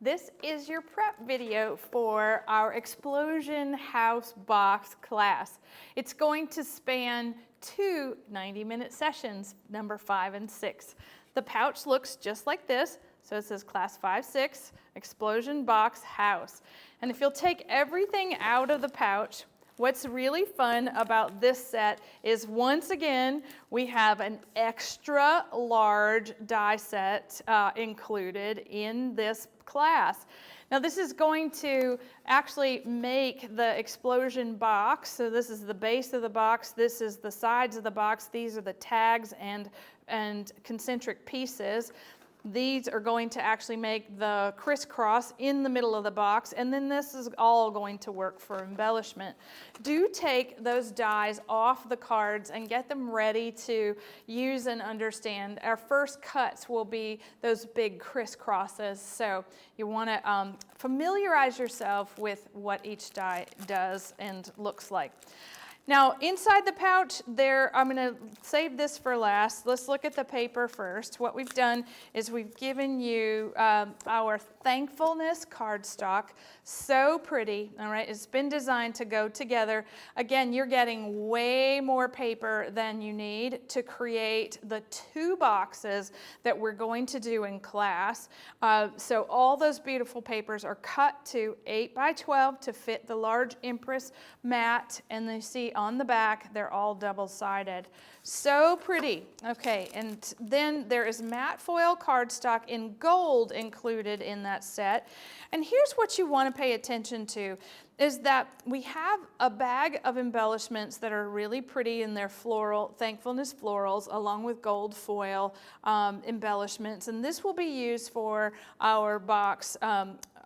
This is your prep video for our Explosion House Box class. It's going to span two 90-minute sessions, number 5 and 6. The pouch looks just like this. So it says Class 5-6, Explosion Box House. And if you'll take everything out of the pouch, what's really fun about this set is, once again, we have an extra large die set included in this class. Now this is going to actually make the explosion box. So this is the base of the box, this is the sides of the box, these are the tags and concentric pieces. These are going to actually make the crisscross in the middle of the box, and then this is all going to work for embellishment. Do take those dies off the cards and get them ready to use and understand. Our first cuts will be those big crisscrosses, so you want to familiarize yourself with what each die does and looks like. Now, inside the pouch, I'm going to save this for last. Let's look at the paper first. What we've done is we've given you our Thankfulness cardstock. So pretty, all right? It's been designed to go together. Again, you're getting way more paper than you need to create the 2 boxes that we're going to do in class. So all those beautiful papers are cut to 8 by 12 to fit the large Empress mat, and you see on the back, they're all double-sided. So pretty. Okay, and then there is matte foil cardstock in gold included in that set. And here's what you want to pay attention to, is that we have a bag of embellishments that are really pretty in their floral, Thankfulness florals, along with gold foil embellishments. And this will be used for our box,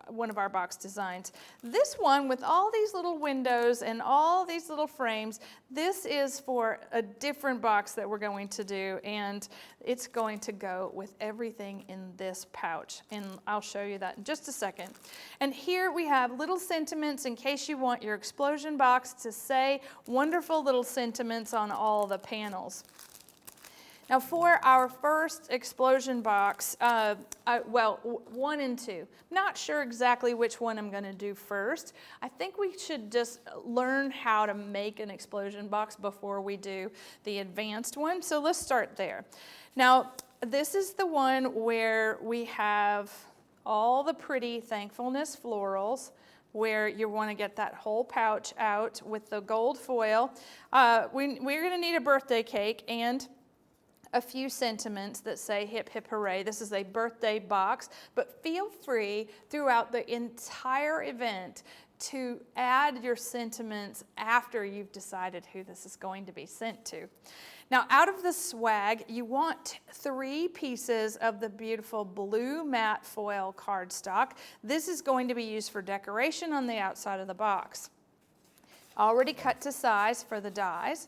one of our box designs. This one, with all these little windows and all these little frames, this is for a different box that we're going to do, and it's going to go with everything in this pouch, and I'll show you that in just a second. And here we have little sentiments in case you want your explosion box to say wonderful little sentiments on all the panels. Now for our first explosion box, well, 1 and 2. Not sure exactly which one I'm going to do first. I think we should just learn how to make an explosion box before we do the advanced one. So let's start there. Now this is the one where we have all the pretty Thankfulness florals, where you want to get that whole pouch out with the gold foil. We're going to need a birthday cake and a few sentiments that say hip hip hooray. This is a birthday box, but feel free throughout the entire event to add your sentiments after you've decided who this is going to be sent to. Now, out of the swag, you want 3 pieces of the beautiful blue matte foil cardstock. This is going to be used for decoration on the outside of the box. Already cut to size for the dies.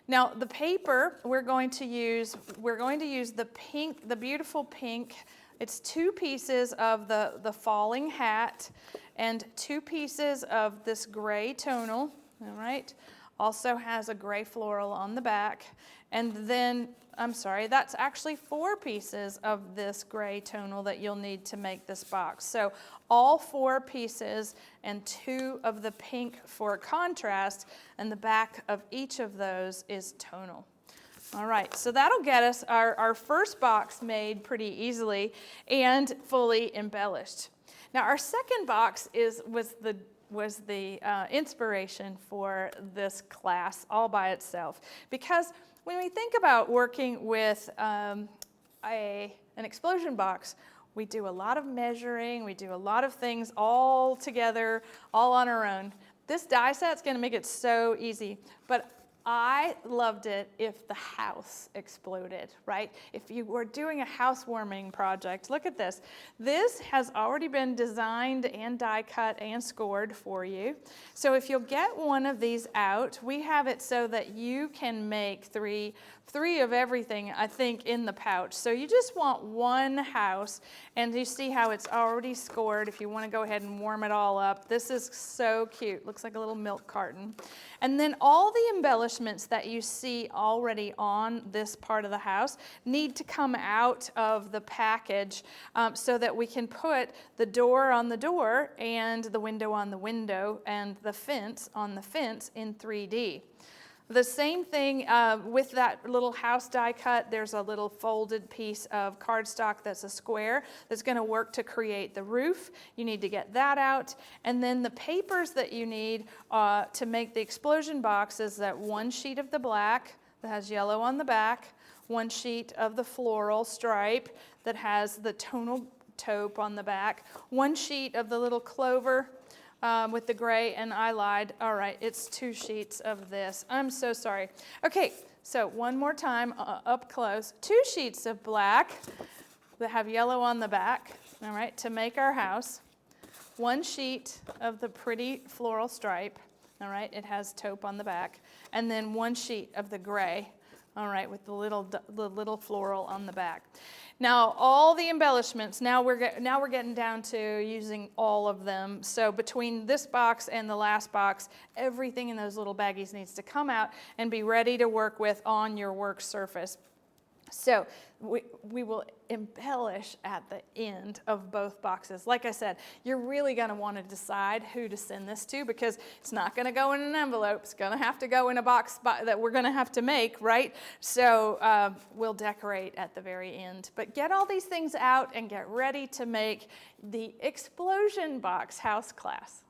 Now the paper we're going to use the pink, the beautiful pink. It's 2 pieces of the falling hat and 2 pieces of this gray tonal, all right? Also has a gray floral on the back. And then, I'm sorry, that's actually 4 pieces of this gray tonal that you'll need to make this box. So all 4 pieces and 2 of the pink for contrast, and the back of each of those is tonal. All right, so that'll get us our first box made pretty easily and fully embellished. Now our second box was the inspiration for this class all by itself, because when we think about working with an explosion box, we do a lot of measuring, we do a lot of things all together, all on our own. This die set's gonna make it so easy, but I loved it if the house exploded, right? If you were doing a housewarming project, look at this. This has already been designed and die cut and scored for you. So if you'll get one of these out, we have it so that you can make three of everything, I think, in the pouch. So you just want one house, And you see how it's already scored if you want to go ahead and warm it all up. This is so cute. Looks like a little milk carton. And then all the embellishments that you see already on this part of the house need to come out of the package so that we can put the door on the door and the window on the window and the fence on the fence in 3D. The same thing with that little house die cut. There's a little folded piece of cardstock that's a square that's going to work to create the roof. You need to get that out. And then the papers that you need to make the explosion box is that one sheet of the black that has yellow on the back, one sheet of the floral stripe that has the tonal taupe on the back, one sheet of the little clover with the gray, and I lied. All right, it's 2 sheets of this. I'm so sorry. Okay, so one more time up close. 2 sheets of black that have yellow on the back, all right, to make our house. 1 sheet of the pretty floral stripe, all right, it has taupe on the back. And then 1 sheet of the gray, all right, with the little floral on the back. Now, all the embellishments, now we're getting down to using all of them. So between this box and the last box, everything in those little baggies needs to come out and be ready to work with on your work surface. So we will embellish at the end of both boxes. Like I said, you're really going to want to decide who to send this to because it's not going to go in an envelope. It's going to have to go in a box that we're going to have to make, right? So we'll decorate at the very end. But get all these things out and get ready to make the Explosion Box house class.